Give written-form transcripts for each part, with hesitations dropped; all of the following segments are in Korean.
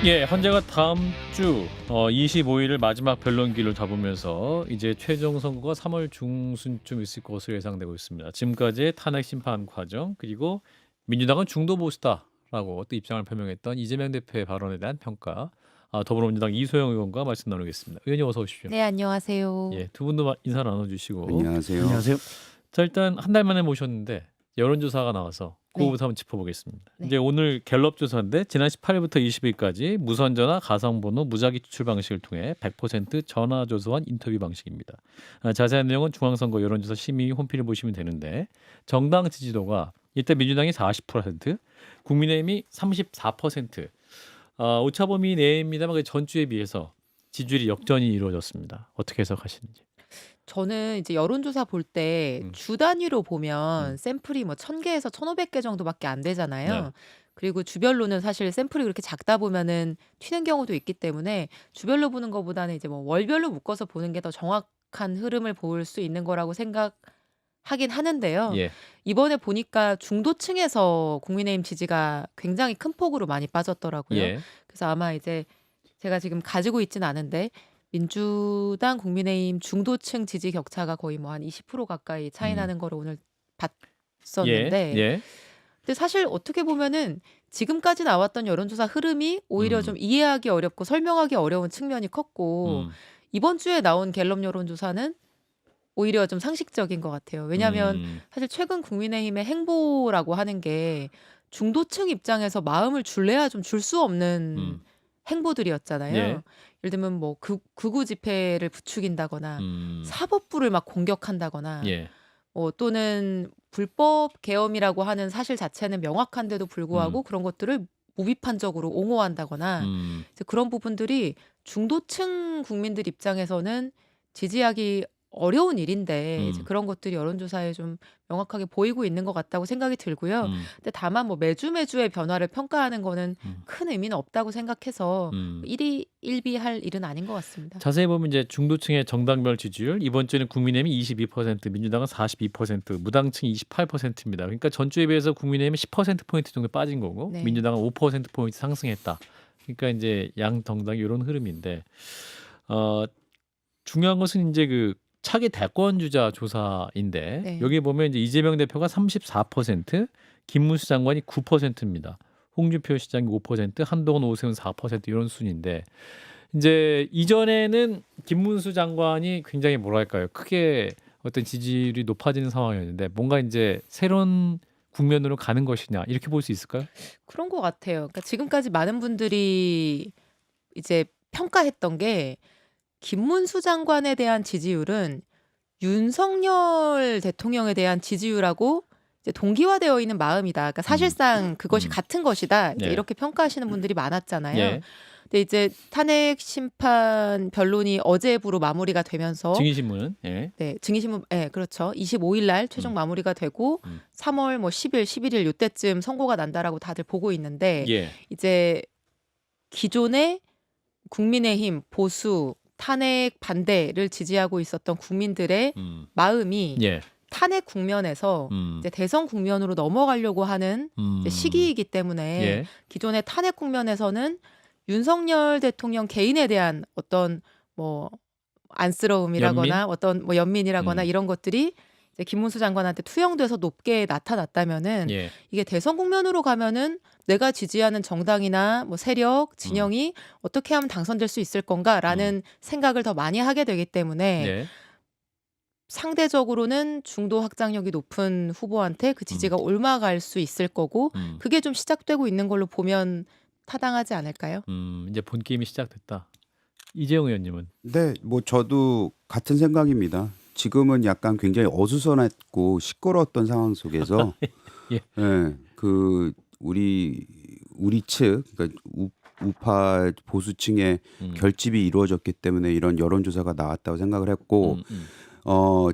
예, 헌재가 다음 주 25일을 마지막 변론기를 잡으면서 이제 최종 선고가 3월 중순쯤 있을 것으로 예상되고 있습니다. 지금까지의 탄핵 심판 과정 그리고 민주당은 중도 보수다라고 또 입장을 표명했던 이재명 대표의 발언에 대한 평가 더불어민주당 이소영 의원과 말씀 나누겠습니다. 의원님 어서 오십시오. 네, 안녕하세요. 예, 두 분도 인사 나눠주시고 안녕하세요. 안녕하세요. 자 일단 한 달 만에 모셨는데 여론조사가 나와서 네. 그거부터 한번 짚어보겠습니다. 네. 이제 오늘 갤럽 조사인데 지난 18일부터 20일까지 무선전화, 가상번호, 무작위 추출 방식을 통해 100% 전화 조사한 인터뷰 방식입니다. 자세한 내용은 중앙선거 여론조사 심의 홈페이지를 보시면 되는데 정당 지지도가 이때 민주당이 40%, 국민의힘이 34%. 오차범위 내입니다만 그 전주에 비해서 지지율이 역전이 이루어졌습니다. 어떻게 해석하시는지? 저는 이제 여론조사 볼 때 음. 주 단위로 보면 음. 샘플이 뭐 1000개에서 1500개 정도밖에 안 되잖아요. 네. 그리고 주별로는 사실 샘플이 그렇게 작다 보면은 튀는 경우도 있기 때문에 주별로 보는 것보다는 이제 뭐 월별로 묶어서 보는 게 더 정확한 흐름을 볼 수 있는 거라고 생각하긴 하는데요. 예. 이번에 보니까 중도층에서 국민의힘 지지가 굉장히 큰 폭으로 많이 빠졌더라고요. 예. 그래서 아마 이제 제가 지금 가지고 있진 않은데 민주당, 국민의힘 중도층 지지 격차가 거의 뭐 한 20% 가까이 차이 나는 거를 오늘 봤었는데 예. 근데 사실 어떻게 보면은 지금까지 나왔던 여론조사 흐름이 오히려 좀 음. 이해하기 어렵고 설명하기 어려운 측면이 컸고 이번 주에 나온 갤럽 여론조사는 오히려 좀 상식적인 것 같아요. 왜냐하면 사실 최근 국민의힘의 행보라고 하는 게 중도층 입장에서 마음을 줄래야 좀 줄 수 없는 행보들이었잖아요. 예. 예를 들면 뭐 극우 집회를 부추긴다거나 사법부를 막 공격한다거나 예. 또는 불법 계엄이라고 하는 사실 자체는 명확한데도 불구하고 그런 것들을 무비판적으로 옹호한다거나 이제 그런 부분들이 중도층 국민들 입장에서는 지지하기 어려운 일인데 이제 그런 것들이 여론조사에 좀 명확하게 보이고 있는 것 같다고 생각이 들고요. 근데 다만 뭐 매주의 변화를 평가하는 거는 큰 의미는 없다고 생각해서 일희일비할 일은 아닌 것 같습니다. 자세히 보면 이제 중도층의 정당별 지지율 이번 주에는 국민의힘이 22%, 민주당은 42%, 무당층이 28%입니다. 그러니까 전주에 비해서 국민의힘은 10% 포인트 정도 빠진 거고 네. 민주당은 5% 포인트 상승했다. 그러니까 이제 양 정당이 이런 흐름인데 중요한 것은 이제 그 차기 대권 주자 조사인데 네. 여기 보면 이제 이재명 대표가 34%, 김문수 장관이 9%입니다. 홍준표 시장이 5%, 한동훈, 오세훈 4% 이런 순인데 이제 이전에는 김문수 장관이 굉장히 뭐랄까요 크게 어떤 지지율이 높아지는 상황이었는데 뭔가 이제 새로운 국면으로 가는 것이냐 이렇게 볼 수 있을까요? 그런 것 같아요. 그러니까 지금까지 많은 분들이 이제 평가했던 게 김문수 장관에 대한 지지율은 윤석열 대통령에 대한 지지율하고 이제 동기화되어 있는 마음이다. 그러니까 사실상 그것이 같은 것이다. 이제 네. 이렇게 평가하시는 분들이 많았잖아요. 예. 근데 이제 탄핵 심판 변론이 어제부로 마무리가 되면서 증인신문은 예. 네, 증인신문 그렇죠. 25일 날 최종 마무리가 되고 3월 뭐 10일, 11일 요때쯤 선고가 난다라고 다들 보고 있는데 예. 이제 기존의 국민의힘 보수 탄핵 반대를 지지하고 있었던 국민들의 마음이 예. 탄핵 국면에서 이제 대선 국면으로 넘어가려고 하는 이제 시기이기 때문에 예. 기존의 탄핵 국면에서는 윤석열 대통령 개인에 대한 어떤 뭐 안쓰러움이라거나 어떤 뭐 연민이라거나 이런 것들이 이제 김문수 장관한테 투영돼서 높게 나타났다면은 예. 이게 대선 국면으로 가면은 내가 지지하는 정당이나 뭐 세력, 진영이 어떻게 하면 당선될 수 있을 건가라는 생각을 더 많이 하게 되기 때문에 예. 상대적으로는 중도 확장력이 높은 후보한테 그 지지가 옮아갈 수 있을 거고 그게 좀 시작되고 있는 걸로 보면 타당하지 않을까요? 이제 본 게임이 시작됐다. 이재용 의원님은 네, 뭐 저도 같은 생각입니다. 지금은 약간 굉장히 어수선했고 시끄러웠던 상황 속에서 예. 그 우리 측 그러니까 우파 보수층의 결집이 이루어졌기 때문에 이런 여론조사가 나왔다고 생각을 했고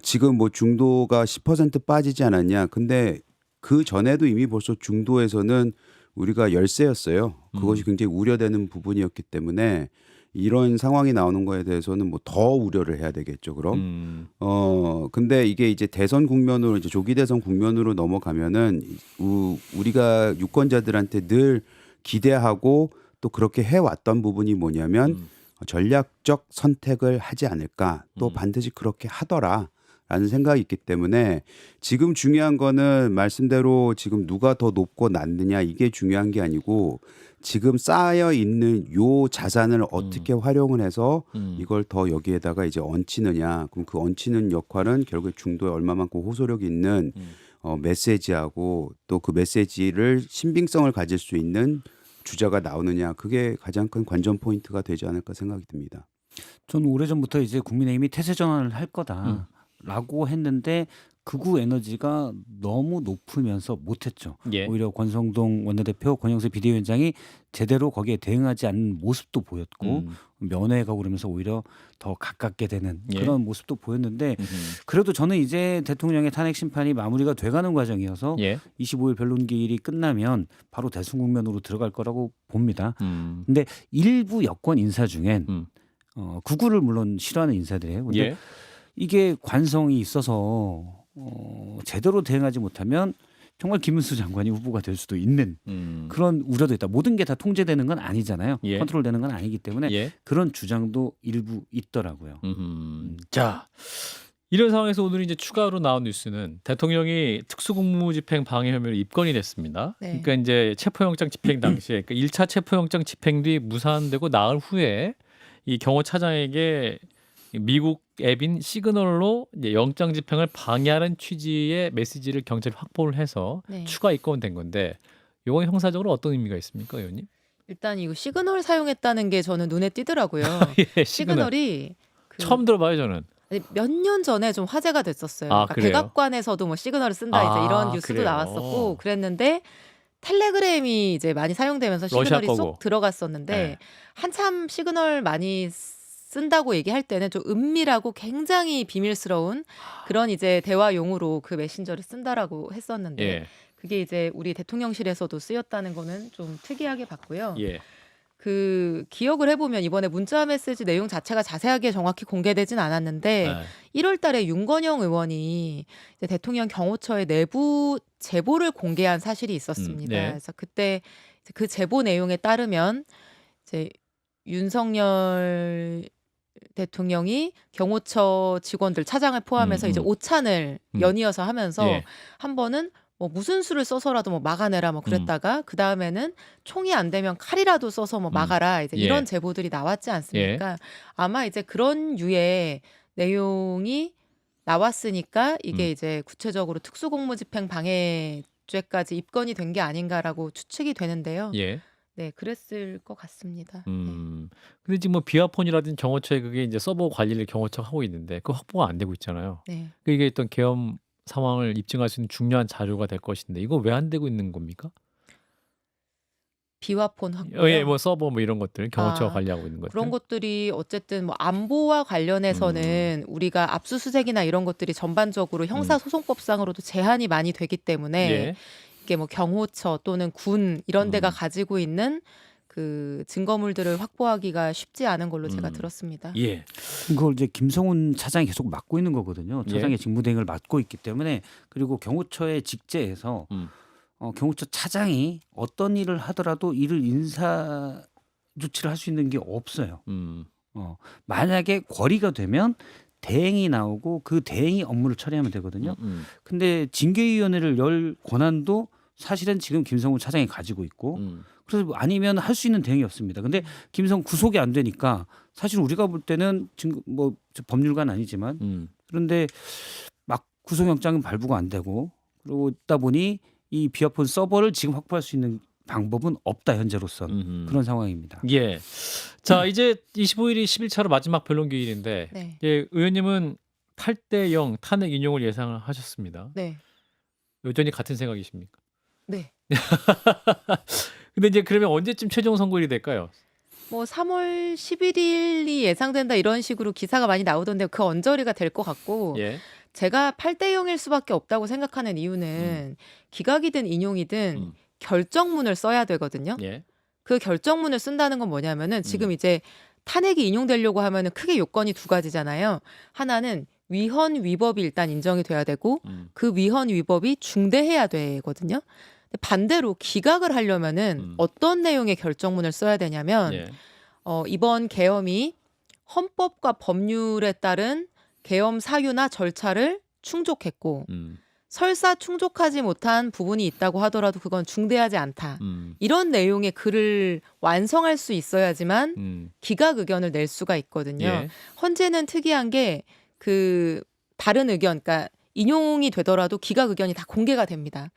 지금 뭐 중도가 10% 빠지지 않았냐. 근데 그 전에도 이미 벌써 중도에서는 우리가 열세였어요. 그것이 굉장히 우려되는 부분이었기 때문에 이런 상황이 나오는 거에 대해서는 뭐 더 우려를 해야 되겠죠. 그럼 근데 이게 이제 대선 국면으로 이제 조기 대선 국면으로 넘어가면은 우리가 유권자들한테 늘 기대하고 또 또 그렇게 해왔던 부분이 뭐냐면 음. 전략적 선택을 하지 않을까 또 반드시 그렇게 하더라라는 생각이 있기 때문에 지금 중요한 거는 말씀대로 지금 누가 더 높고 낮느냐 이게 중요한 게 아니고 지금 쌓여 있는 요 자산을 어떻게 활용을 해서 이걸 더 여기에다가 이제 얹히느냐. 그럼 그 얹히는 역할은 결국에 중도에 얼마만큼 호소력 있는 메시지하고 또 그 메시지를 신빙성을 가질 수 있는 주자가 나오느냐. 그게 가장 큰 관전 포인트가 되지 않을까 생각이 듭니다. 저는 오래전부터 이제 국민의힘이 태세 전환을 할 거다라고 했는데 극우 에너지가 너무 높으면서 못했죠. 예. 오히려 권성동 원내대표, 권영세 비대위원장이 제대로 거기에 대응하지 않는 모습도 보였고 면회가고 그러면서 오히려 더 가깝게 되는 예. 그런 모습도 보였는데 그래도 저는 이제 대통령의 탄핵 심판이 마무리가 돼가는 과정이어서 예. 25일 변론기일이 끝나면 바로 대선 국면으로 들어갈 거라고 봅니다. 음. 근데 일부 여권 인사 중엔 음. 극우를 물론 싫어하는 인사들이에요. 근데 예. 이게 관성이 있어서 제대로 대응하지 못하면 정말 김문수 장관이 후보가 될 수도 있는 그런 우려도 있다. 모든 게 다 통제되는 건 아니잖아요. 예. 컨트롤되는 건 아니기 때문에 예. 그런 주장도 일부 있더라고요. 자, 이런 상황에서 오늘 이제 추가로 나온 뉴스는 대통령이 특수공무집행 방해 혐의로 입건이 됐습니다. 네. 그러니까 이제 체포영장 집행 당시에 그러니까 1차 체포영장 집행 뒤 무산되고 나흘 후에 이 경호차장에게 미국 앱인 시그널로 이제 영장 집행을 방해하는 취지의 메시지를 경찰이 확보를 해서 네. 추가 입건된 건데 이건 형사적으로 어떤 의미가 있습니까, 의원님? 일단 이거 시그널 사용했다는 게 저는 눈에 띄더라고요. 예, 시그널이 그 처음 들어봐요, 저는. 몇 년 전에 좀 화제가 됐었어요. 아, 그러니까 그래요? 백악관에서도 뭐 시그널을 쓴다 이제 아, 이런 뉴스도 그래요? 나왔었고 그랬는데 텔레그램이 이제 많이 사용되면서 러시아 시그널이 거고. 쏙 들어갔었는데 네. 한참 시그널 많이 쓴다고 얘기할 때는 좀 은밀하고 굉장히 비밀스러운 그런 이제 대화용으로 그 메신저를 쓴다라고 했었는데 예. 그게 이제 우리 대통령실에서도 쓰였다는 거는 좀 특이하게 봤고요. 예. 그 기억을 해보면 이번에 문자 메시지 내용 자체가 자세하게 정확히 공개되진 않았는데 네. 1월 달에 윤건영 의원이 이제 대통령 경호처의 내부 제보를 공개한 사실이 있었습니다. 네. 그래서 그때 이제 그 제보 내용에 따르면 이제 윤석열 대통령이 경호처 직원들 차장을 포함해서 이제 오찬을 연이어서 하면서 예. 한 번은 뭐 무슨 수를 써서라도 뭐 막아내라 뭐 그랬다가 그 다음에는 총이 안 되면 칼이라도 써서 뭐 막아라 이제 예. 이런 제보들이 나왔지 않습니까? 아마 이제 그런 유의 내용이 나왔으니까 이게 이제 구체적으로 특수공무집행 방해죄까지 입건이 된 게 아닌가라고 추측이 되는데요. 예. 네, 그랬을 것 같습니다. 네. 근데 지금 뭐 비아폰이라든지 경호처에 그게 이제 서버 관리를 경호처가 하고 있는데 그 확보가 안 되고 있잖아요. 네. 이게 어떤 계엄 상황을 입증할 수 있는 중요한 자료가 될 것인데 이거 왜 안 되고 있는 겁니까? 비화폰 확보요. 예, 뭐 서버 뭐 이런 것들 경호처가 아, 관리하고 있는 것들. 그런 것들이 어쨌든 뭐 안보와 관련해서는 우리가 압수수색이나 이런 것들이 전반적으로 형사소송법상으로도 제한이 많이 되기 때문에 예. 이게 뭐 경호처 또는 군 이런 데가 가지고 있는 그 증거물들을 확보하기가 쉽지 않은 걸로 제가 들었습니다. 예. 그걸 이제 김성훈 차장이 계속 맡고 있는 거거든요. 차장의 예. 직무대행을 맡고 있기 때문에 그리고 경호처의 직제에서 경호처 차장이 어떤 일을 하더라도 이를 인사 조치를 할 수 있는 게 없어요. 만약에 query가 되면 대행이 나오고 그 대행이 업무를 처리하면 되거든요. 근데 징계위원회를 열 권한도 사실은 지금 김성훈 차장이 가지고 있고 그래서 아니면 할 수 있는 대응이 없습니다. 근데 김성 구속이 안 되니까 사실 우리가 볼 때는 지금 뭐 법률가는 아니지만 그런데 막 구속영장은 발부가 안 되고 그러고 있다 보니 이 비아폰 서버를 지금 확보할 수 있는 방법은 없다 현재로선 그런 상황입니다. 예. 자 이제 25일이 11차로 마지막 변론기일인데 네. 예, 의원님은 8대 0 탄핵 인용을 예상을 하셨습니다. 네. 여전히 같은 생각이십니까? 네. 근데 이제 그러면 언제쯤 최종 선고일이 될까요? 뭐 3월 11일이 예상된다 이런 식으로 기사가 많이 나오던데 그 언저리가 될 것 같고 예. 제가 8대 0일 수밖에 없다고 생각하는 이유는 기각이든 인용이든 결정문을 써야 되거든요. 예. 그 결정문을 쓴다는 건 뭐냐면은 지금 이제 탄핵이 인용되려고 하면은 크게 요건이 두 가지잖아요. 하나는 위헌 위법이 일단 인정이 돼야 되고 그 위헌 위법이 중대해야 되거든요. 근데 반대로 기각을 하려면은 어떤 내용의 결정문을 써야 되냐면 예. 이번 계엄이 헌법과 법률에 따른 계엄 사유나 절차를 충족했고 설사 충족하지 못한 부분이 있다고 하더라도 그건 중대하지 않다. 이런 내용의 글을 완성할 수 있어야지만 기각 의견을 낼 수가 있거든요. 예. 헌재는 특이한 게 그 다른 의견, 그러니까 인용이 되더라도 기각 의견이 다 공개가 됩니다.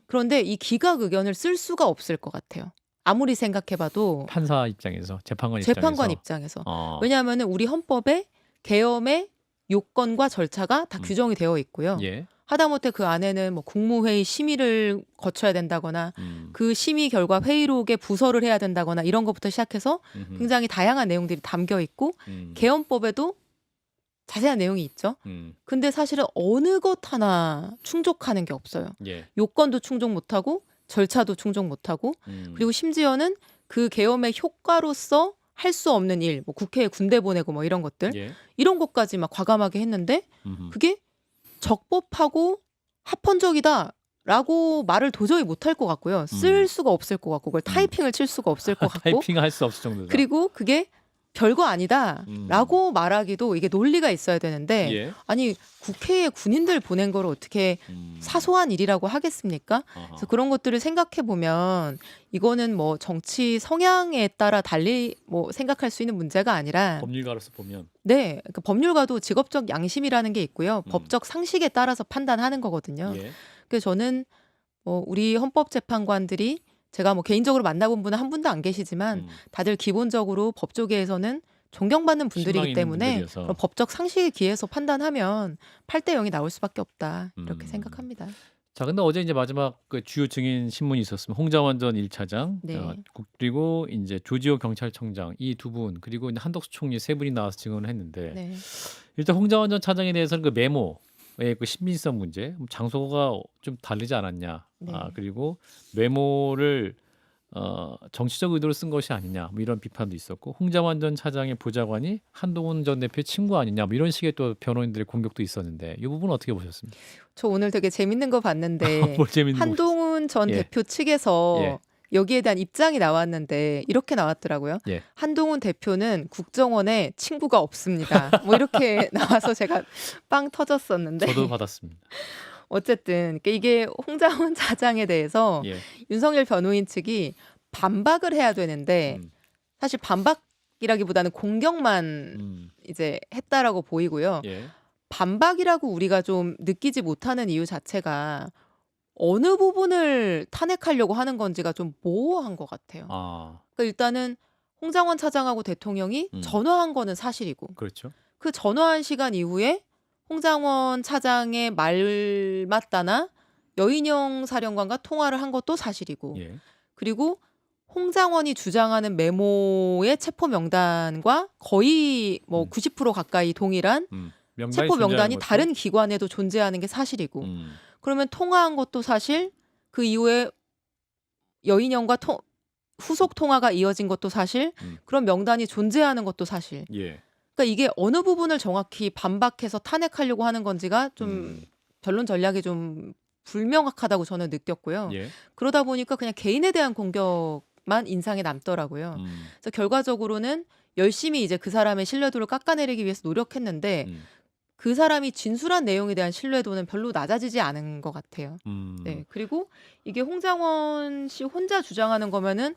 그런데 이 기각 의견을 쓸 수가 없을 것 같아요. 아무리 생각해봐도 판사 입장에서, 재판관 재판관 입장에서. 입장에서. 왜냐하면 우리 헌법에 계엄의 요건과 절차가 다 규정이 되어 있고요. 예. 하다못해 그 안에는 뭐 국무회의 심의를 거쳐야 된다거나 그 심의 결과 회의록에 부서를 해야 된다거나 이런 것부터 시작해서 굉장히 다양한 내용들이 담겨 있고 계엄법에도 자세한 내용이 있죠. 근데 사실은 어느 것 하나 충족하는 게 없어요. 예. 요건도 충족 못하고 절차도 충족 못하고 그리고 심지어는 그 계엄의 효과로서 할 수 없는 일, 뭐 국회에 군대 보내고 뭐 이런 것들 예. 이런 것까지 막 과감하게 했는데 그게 적법하고 합헌적이다라고 말을 도저히 못할 것 같고요. 쓸 수가 없을 것 같고 그걸 타이핑을 칠 수가 없을 것 같고 타이핑 할 수 없을 정도다. 그리고 그게 별거 아니다라고 말하기도 이게 논리가 있어야 되는데 예. 아니 국회에 군인들 보낸 거를 어떻게 사소한 일이라고 하겠습니까? 그래서 그런 것들을 생각해 보면 이거는 뭐 정치 성향에 따라 달리 뭐 생각할 수 있는 문제가 아니라 법률가로서 보면 네, 그러니까 법률가도 직업적 양심이라는 게 있고요. 법적 상식에 따라서 판단하는 거거든요. 예. 그래서 저는 뭐 우리 헌법재판관들이 제가 뭐 개인적으로 만나본 분은 한 분도 안 계시지만 다들 기본적으로 법조계에서는 존경받는 신망 분들이기 있는 때문에 분들이어서. 그런 법적 상식에 기해서 판단하면 8대 0이 나올 수밖에 없다. 이렇게 음. 생각합니다. 자, 근데 어제 이제 마지막 그 주요 증인 신문이 있었으면 홍장원 전 1차장, 네. 그리고 이제 조지호 경찰청장 이 두 분, 그리고 이제 한덕수 총리 세 분이 나와서 증언을 했는데 네. 일단 홍장원 전 차장에 대해서는 그 메모의 그 신빙성 문제, 장소가 좀 다르지 않았냐, 네. 그리고 메모를 정치적 의도로 쓴 것이 아니냐, 뭐 이런 비판도 있었고, 홍장원 전 차장의 보좌관이 한동훈 전 대표의 친구 아니냐, 뭐 이런 식의 또 변호인들의 공격도 있었는데 이 부분 어떻게 보셨습니까? 저 오늘 되게 재밌는 거 봤는데 뭘 재밌는 거 한동훈 전 예. 대표 측에서 예. 여기에 대한 입장이 나왔는데 이렇게 나왔더라고요. 예. 한동훈 대표는 국정원에 친구가 없습니다. 뭐 이렇게 나와서 제가 빵 터졌었는데 저도 받았습니다. 어쨌든 이게 홍장원 차장에 대해서 예. 윤석열 변호인 측이 반박을 해야 되는데 사실 반박이라기보다는 공격만 이제 했다라고 보이고요. 예. 반박이라고 우리가 좀 느끼지 못하는 이유 자체가 어느 부분을 탄핵하려고 하는 건지가 좀 모호한 것 같아요. 그러니까 일단은 홍장원 차장하고 대통령이 전화한 거는 사실이고 그렇죠. 그 전화한 시간 이후에 홍장원 차장의 말 맞다나 여인영 사령관과 통화를 한 것도 사실이고 예. 그리고 홍장원이 주장하는 메모의 체포 명단과 거의 뭐 90% 가까이 동일한 명단이 체포 명단이 존재하는 것도? 다른 기관에도 존재하는 게 사실이고 그러면 통화한 것도 사실 그 이후에 여인영과 후속 통화가 이어진 것도 사실 그런 명단이 존재하는 것도 사실 예. 그러니까 이게 어느 부분을 정확히 반박해서 탄핵하려고 하는 건지가 좀 변론 전략이 좀 불명확하다고 저는 느꼈고요. 예. 그러다 보니까 그냥 개인에 대한 공격만 인상에 남더라고요. 그래서 결과적으로는 열심히 이제 그 사람의 신뢰도를 깎아내리기 위해서 노력했는데 그 사람이 진술한 내용에 대한 신뢰도는 별로 낮아지지 않은 것 같아요. 네. 그리고 이게 홍장원 씨 혼자 주장하는 거면은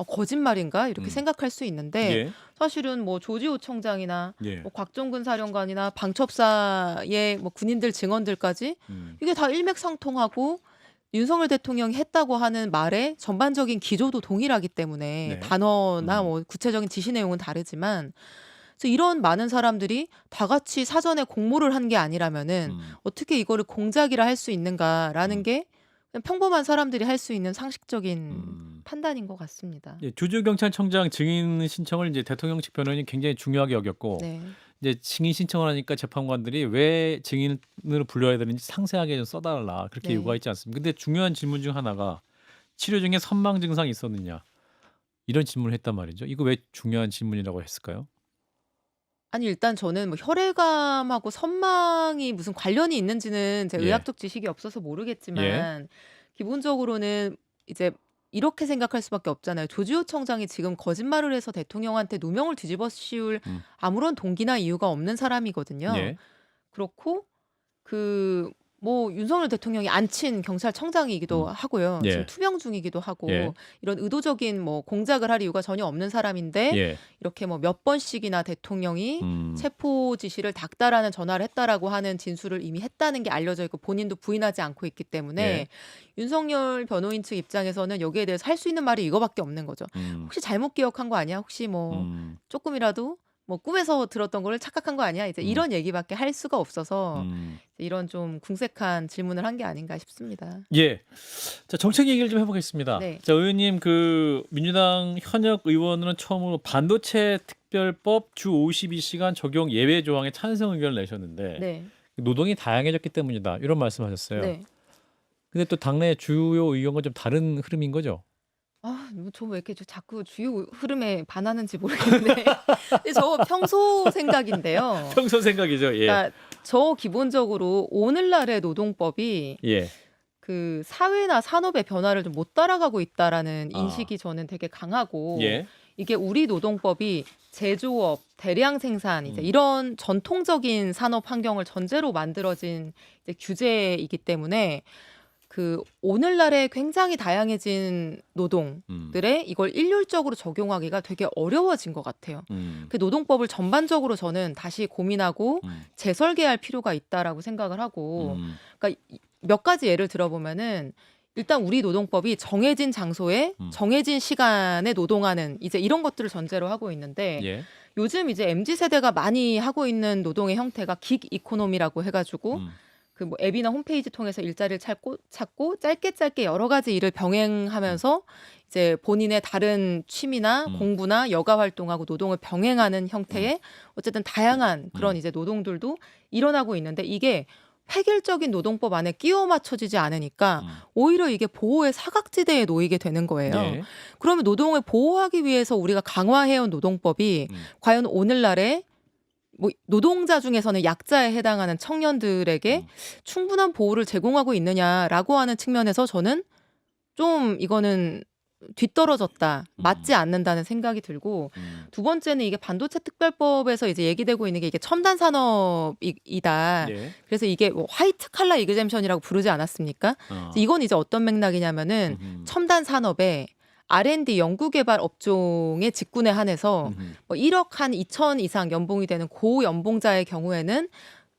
거짓말인가 이렇게 생각할 수 있는데 예. 사실은 뭐 조지호 청장이나 예. 뭐 곽종근 사령관이나 방첩사의 뭐 군인들 증언들까지 이게 다 일맥상통하고 윤석열 대통령이 했다고 하는 말의 전반적인 기조도 동일하기 때문에 네. 단어나 뭐 구체적인 지시 내용은 다르지만 그래서 이런 많은 사람들이 다 같이 사전에 공모를 한 게 아니라면은 어떻게 이거를 공작이라 할 수 있는가라는 게 그냥 평범한 사람들이 할 수 있는 상식적인 판단인 것 같습니다. 예, 조지호 경찰청장 증인 신청을 이제 대통령 측 변호인이 굉장히 중요하게 여겼고 네. 이제 증인 신청을 하니까 재판관들이 왜 증인을 불러야 되는지 상세하게 좀 써달라 그렇게 네. 요구가 있지 않습니까? 근데 중요한 질문 중 하나가 치료 중에 선망 증상이 있었느냐 이런 질문을 했단 말이죠. 이거 왜 중요한 질문이라고 했을까요? 아니 일단 저는 뭐 혈액암하고 선망이 무슨 관련이 있는지는 제가 예. 의학적 지식이 없어서 모르겠지만 기본적으로는 이제 이렇게 생각할 수밖에 없잖아요. 조지호 청장이 지금 거짓말을 해서 대통령한테 누명을 뒤집어 씌울 아무런 동기나 이유가 없는 사람이거든요. 예. 그렇고 뭐 윤석열 대통령이 안 친 경찰청장이기도 하고요. 예. 지금 투병 중이기도 하고 예. 이런 의도적인 뭐 공작을 할 이유가 전혀 없는 사람인데 예. 이렇게 뭐 몇 번씩이나 대통령이 체포 지시를 닥달하는 전화를 했다라고 하는 진술을 이미 했다는 게 알려져 있고 본인도 부인하지 않고 있기 때문에 예. 윤석열 변호인 측 입장에서는 여기에 대해서 할 수 있는 말이 이거밖에 없는 거죠. 혹시 잘못 기억한 거 아니야? 혹시 뭐 조금이라도 뭐 꿈에서 들었던 거를 착각한 거 아니야? 이제 이런 얘기밖에 할 수가 없어서 이런 좀 궁색한 질문을 한 게 아닌가 싶습니다. 예. 자, 정책 얘기를 좀 해보겠습니다. 네. 자, 의원님 민주당 현역 의원은 처음으로 반도체 특별법 주 52시간 적용 예외 조항에 찬성 의견을 내셨는데 네. 노동이 다양해졌기 때문이다 이런 말씀하셨어요. 네. 근데 또 당내 주요 의견과 좀 다른 흐름인 거죠? 저 왜 이렇게 자꾸 주요 흐름에 반하는지 모르겠는데 근데 저 평소 생각인데요. 평소 생각이죠. 예. 그러니까 저 기본적으로 오늘날의 노동법이 예. 그 사회나 산업의 변화를 좀 못 따라가고 있다라는 인식이 저는 되게 강하고 예. 이게 우리 노동법이 제조업, 대량 생산 이제 이런 전통적인 산업 환경을 전제로 만들어진 이제 규제이기 때문에 그 오늘날의 굉장히 다양해진 노동들에 이걸 일률적으로 적용하기가 되게 어려워진 것 같아요. 그 노동법을 전반적으로 저는 다시 고민하고 재설계할 필요가 있다라고 생각을 하고, 그러니까 몇 가지 예를 들어보면은 일단 우리 노동법이 정해진 장소에 정해진 시간에 노동하는 이제 이런 것들을 전제로 하고 있는데 예. 요즘 이제 MZ 세대가 많이 하고 있는 노동의 형태가 긱 이코노미라고 해가지고 그 뭐 앱이나 홈페이지 통해서 일자리를 찾고 짧게 여러 가지 일을 병행하면서 이제 본인의 다른 취미나 공부나 여가 활동하고 노동을 병행하는 형태의 어쨌든 다양한 그런 이제 노동들도 일어나고 있는데 이게 획일적인 노동법 안에 끼워 맞춰지지 않으니까 오히려 이게 보호의 사각지대에 놓이게 되는 거예요. 예. 그러면 노동을 보호하기 위해서 우리가 강화해온 노동법이 과연 오늘날에 뭐 노동자 중에서는 약자에 해당하는 청년들에게 충분한 보호를 제공하고 있느냐라고 하는 측면에서 저는 좀 이거는 뒤떨어졌다, 맞지 않는다는 생각이 들고 두 번째는 이게 반도체 특별법에서 이제 얘기되고 있는 게 이게 첨단 산업이다. 예. 그래서 이게 뭐 화이트 칼라 이그젬션이라고 부르지 않았습니까? 이건 이제 어떤 맥락이냐면은 첨단 산업에 R&D 연구개발 업종의 직군에 한해서 뭐 1억 한 2천 이상 연봉이 되는 고연봉자의 경우에는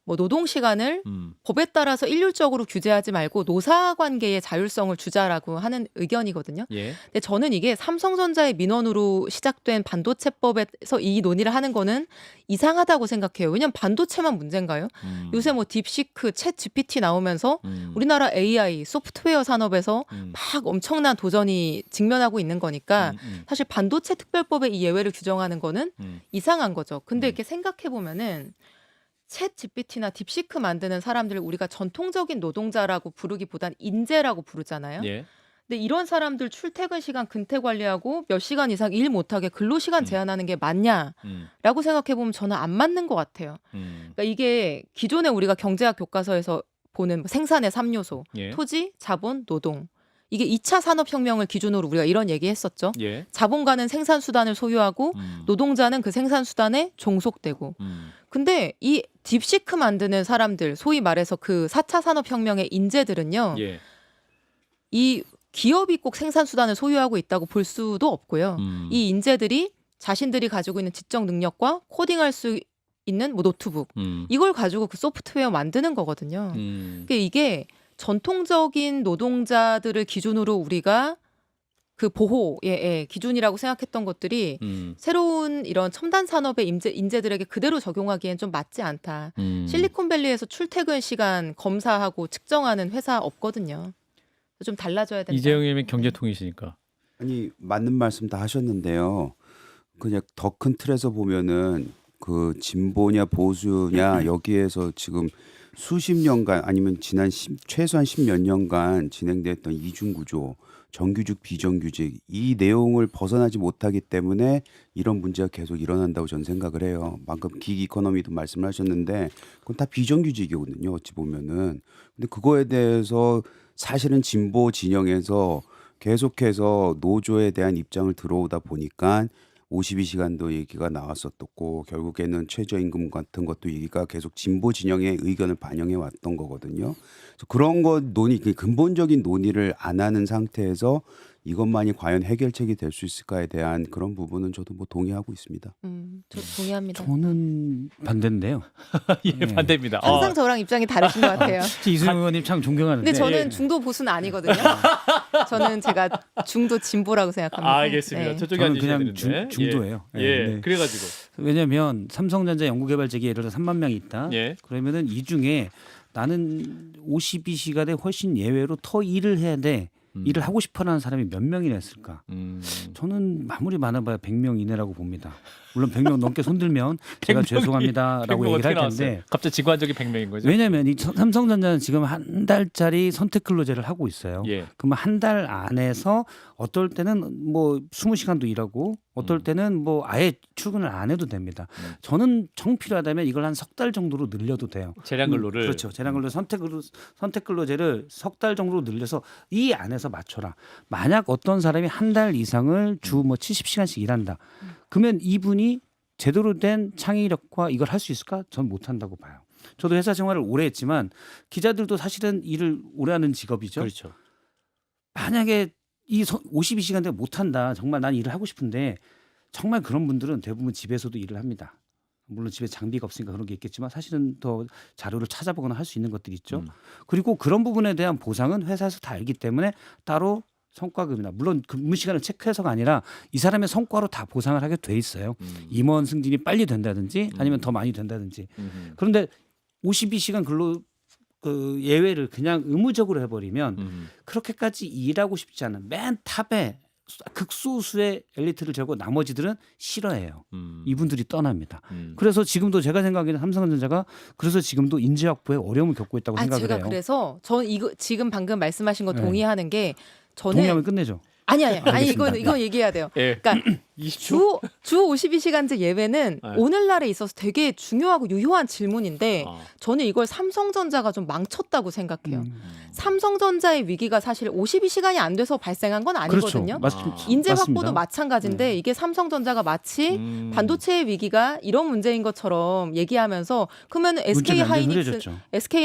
뭐 노동 시간을 법에 따라서 일률적으로 규제하지 말고 노사 관계의 자율성을 주자라고 하는 의견이거든요. 예. 근데 저는 이게 삼성전자의 민원으로 시작된 반도체법에서 이 논의를 하는 거는 이상하다고 생각해요. 왜냐하면 반도체만 문제인가요? 요새 뭐 딥시크, 챗 GPT 나오면서 우리나라 AI, 소프트웨어 산업에서 막 엄청난 도전이 직면하고 있는 거니까 사실 반도체 특별법에 이 예외를 규정하는 거는 이상한 거죠. 근데 이렇게 생각해 보면은 챗 GPT나 딥시크 만드는 사람들을 우리가 전통적인 노동자라고 부르기보단 인재라고 부르잖아요. 예. 근데 이런 사람들 출퇴근 시간 근태 관리하고 몇 시간 이상 일 못하게 근로시간 제한하는 게 맞냐라고 생각해보면 저는 안 맞는 것 같아요. 그러니까 이게 기존에 우리가 경제학 교과서에서 보는 뭐 생산의 3요소, 예. 토지, 자본, 노동. 이게 2차 산업혁명을 기준으로 우리가 이런 얘기 했었죠. 예. 자본가는 생산수단을 소유하고 노동자는 그 생산수단에 종속되고. 근데 이 딥시크 만드는 사람들, 소위 말해서 그 4차 산업혁명의 인재들은요. 예. 이 기업이 꼭 생산수단을 소유하고 있다고 볼 수도 없고요. 이 인재들이 자신들이 가지고 있는 지적 능력과 코딩할 수 있는 뭐 노트북 이걸 가지고 그 소프트웨어 만드는 거거든요. 그러니까 이게 전통적인 노동자들을 기준으로 우리가 그 보호의 기준이라고 생각했던 것들이 새로운 이런 첨단 산업의 인재들에게 그대로 적용하기엔 좀 맞지 않다. 실리콘밸리에서 출퇴근 시간 검사하고 측정하는 회사 없거든요. 좀 달라져야 된다. 이재용 의원이 경제통이시니까. 아니 맞는 말씀 다 하셨는데요. 그냥 더 큰 틀에서 보면은 그 진보냐 보수냐 여기에서 지금 수십 년간 아니면 지난 최소한 10몇 년간 진행됐던 이중 구조 정규직 비정규직 이 내용을 벗어나지 못하기 때문에 이런 문제가 계속 일어난다고 저는 생각을 해요. 방금 기 이코노미도 말씀하셨는데 그건 다 비정규직이거든요. 어찌 보면은. 근데 그거에 대해서 사실은 진보 진영에서 계속해서 노조에 대한 입장을 들어오다 보니까 52시간도 얘기가 나왔었고 결국에는 최저임금 같은 것도 얘기가 계속 진보 진영의 의견을 반영해 왔던 거거든요. 그래서 그런 거 논의, 근본적인 논의를 안 하는 상태에서 이것만이 과연 해결책이 될 수 있을까에 대한 그런 부분은 저도 뭐 동의하고 있습니다. 저 동의합니다. 저는 반대인데요. 예, 네. 반대입니다. 항상 저랑 입장이 다르신 것 같아요. 이소영 의원님 참 존경하는데. 근데 저는 예. 중도 보수는 아니거든요. 저는 제가 중도 진보라고 생각합니다. 알겠습니다. 네. 저쪽에 저는 앉으셔야 그냥 되는데. 중도예요. 예. 예, 예. 네. 그래가지고. 왜냐하면 삼성전자 연구개발직에 예를 들어 3만 명이 있다. 예. 그러면은 이 중에 나는 52시간에 훨씬 예외로 더 일을 해야 돼. 일을 하고 싶어하는 사람이 몇 명이나 있을까? 저는 아무리 많아봐야 100명 이내라고 봅니다. 물론 100명 넘게 손들면 제가 100명이 죄송합니다라고 얘기를 할 텐데. 갑자기 직관적인 100명인 거죠? 왜냐하면 이 삼성전자는 지금 한 달짜리 선택 근로제를 하고 있어요. 예. 그러면 한 달 안에서 어떨 때는 뭐 20시간도 일하고 어떨 때는 뭐 아예 출근을 안 해도 됩니다. 저는 정 필요하다면 이걸 한 석 달 정도로 늘려도 돼요. 재량 근로를. 그렇죠. 재량 근로 선택 근로제를 석 달 정도로 늘려서 이 안에서 맞춰라. 만약 어떤 사람이 한 달 이상을 주 뭐 70시간씩 일한다. 그러면 이분이 제대로 된 창의력과 이걸 할 수 있을까? 전 못한다고 봐요. 저도 회사 생활을 오래 했지만 기자들도 사실은 일을 오래 하는 직업이죠. 그렇죠. 만약에 이 52시간대 못한다. 정말 난 일을 하고 싶은데 정말 그런 분들은 대부분 집에서도 일을 합니다. 물론 집에 장비가 없으니까 그런 게 있겠지만 사실은 더 자료를 찾아보거나 할 수 있는 것들이 있죠. 그리고 그런 부분에 대한 보상은 회사에서 다 알기 때문에 따로 성과급이나 물론 근무 시간을 체크해서가 아니라 이 사람의 성과로 다 보상을 하게 돼 있어요. 임원 승진이 빨리 된다든지 아니면 더 많이 된다든지. 그런데 52시간 근로 그 예외를 그냥 의무적으로 해버리면 그렇게까지 일하고 싶지 않은 맨 탑에 극소수의 엘리트를 제고 나머지들은 싫어해요. 이분들이 떠납니다. 그래서 지금도 제가 생각하기에는 삼성전자가 그래서 지금도 인재 확보에 어려움을 겪고 있다고 생각을 제가 해요. 그래서 전 이거 지금 방금 말씀하신 거 네. 동의하는 게 저는 동의하면 끝내죠. 아니 알겠습니다. 이건 얘기해야 돼요. 예. 그러니까 20초? 주 52시간제 예외는 네. 오늘날에 있어서 되게 중요하고 유효한 질문인데 아. 저는 이걸 삼성전자가 좀 망쳤다고 생각해요. 삼성전자의 위기가 사실 52시간이 안 돼서 발생한 건 아니거든요. 그렇죠. 인재 맞습니다. 확보도 마찬가지인데 이게 삼성전자가 마치 반도체의 위기가 이런 문제인 것처럼 얘기하면서 그러면 SK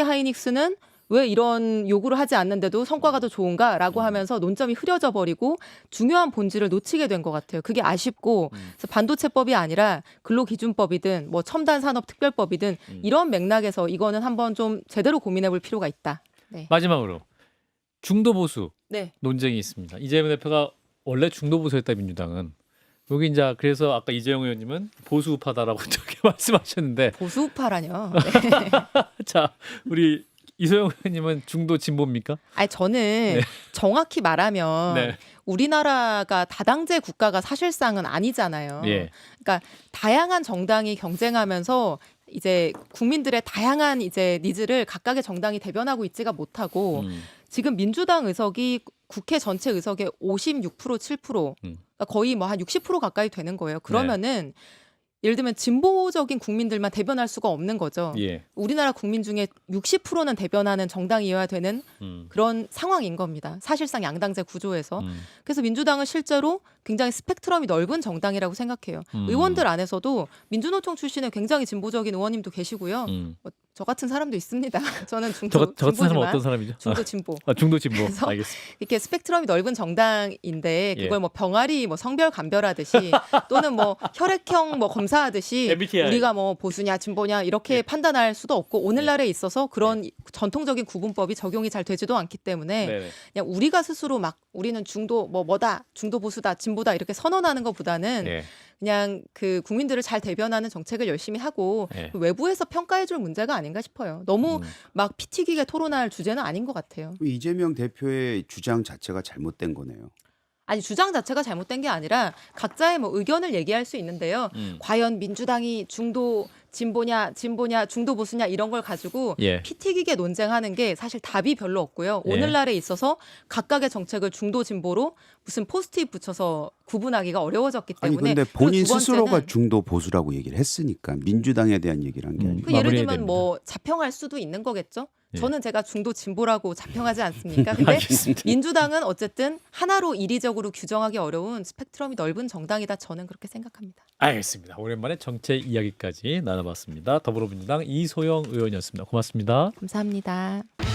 하이닉스는 왜 이런 요구를 하지 않는데도 성과가 더 좋은가라고 하면서 논점이 흐려져 버리고 중요한 본질을 놓치게 된 것 같아요. 그게 아쉽고 그래서 반도체법이 아니라 근로기준법이든 뭐 첨단산업특별법이든 이런 맥락에서 이거는 한번 좀 제대로 고민해볼 필요가 있다. 네. 마지막으로 중도 보수 네. 논쟁이 있습니다. 이재명 대표가 원래 중도 보수였다 민주당은. 여기 이제 그래서 아까 이재용 의원님은 보수 우파다라고 저렇게 말씀하셨는데 보수우파라뇨. 네. 자 우리 이소영 의원님은 중도 진보입니까? 아니 저는 정확히 말하면 네. 우리나라가 다당제 국가가 사실상은 아니잖아요. 예. 그러니까 다양한 정당이 경쟁하면서 이제 국민들의 다양한 이제 니즈를 각각의 정당이 대변하고 있지가 못하고 지금 민주당 의석이 국회 전체 의석의 56% 7% 그러니까 거의 뭐 한 60% 가까이 되는 거예요. 그러면은 예를 들면 진보적인 국민들만 대변할 수가 없는 거죠. 예. 우리나라 국민 중에 60%는 대변하는 정당이어야 되는 그런 상황인 겁니다. 사실상 양당제 구조에서. 그래서 민주당은 실제로 굉장히 스펙트럼이 넓은 정당이라고 생각해요. 의원들 안에서도 민주노총 출신의 굉장히 진보적인 의원님도 계시고요. 저 같은 사람도 있습니다. 저는 중도 저 같은 사람은 진보지만 어떤 사람이죠? 중도 진보. 중도 진보. 그래서 알겠습니다. 이렇게 스펙트럼이 넓은 정당인데 그걸 예. 뭐 병아리 뭐 성별 감별하듯이 또는 뭐 혈액형 뭐 검사하듯이 MBTI. 우리가 뭐 보수냐 진보냐 이렇게 판단할 수도 없고 오늘날에 있어서 그런 전통적인 구분법이 적용이 잘 되지도 않기 때문에 네네. 그냥 우리가 스스로 막 우리는 중도 뭐다 중도 보수다 진보다 이렇게 선언하는 것보다는 예. 그냥 그 국민들을 잘 대변하는 정책을 열심히 하고 예. 외부에서 평가해줄 문제가 아닌가 싶어요. 너무 막 피 튀기게 토론할 주제는 아닌 것 같아요. 이재명 대표의 주장 자체가 잘못된 거네요. 아니 주장 자체가 잘못된 게 아니라 각자의 뭐 의견을 얘기할 수 있는데요. 과연 민주당이 중도 진보냐 중도 보수냐 이런 걸 가지고 예. 피 튀기게 논쟁하는 게 사실 답이 별로 없고요. 예. 오늘날에 있어서 각각의 정책을 중도 진보로 무슨 포스트잇 붙여서 구분하기가 어려워졌기 아니 때문에 근데 그리고 본인 두 스스로가 번째는 중도 보수라고 얘기를 했으니까 민주당에 대한 얘기를 한 게 아니고 그 예를 마무리해야 들면 됩니다. 뭐 자평할 수도 있는 거겠죠. 예. 저는 제가 중도 진보라고 자평하지 않습니까? 근데 알겠습니다. 민주당은 어쨌든 하나로 이리적으로 규정하기 어려운 스펙트럼이 넓은 정당이다. 저는 그렇게 생각합니다. 알겠습니다. 오랜만에 정책 이야기까지 나눠봤습니다. 더불어민주당 이소영 의원이었습니다. 고맙습니다. 감사합니다.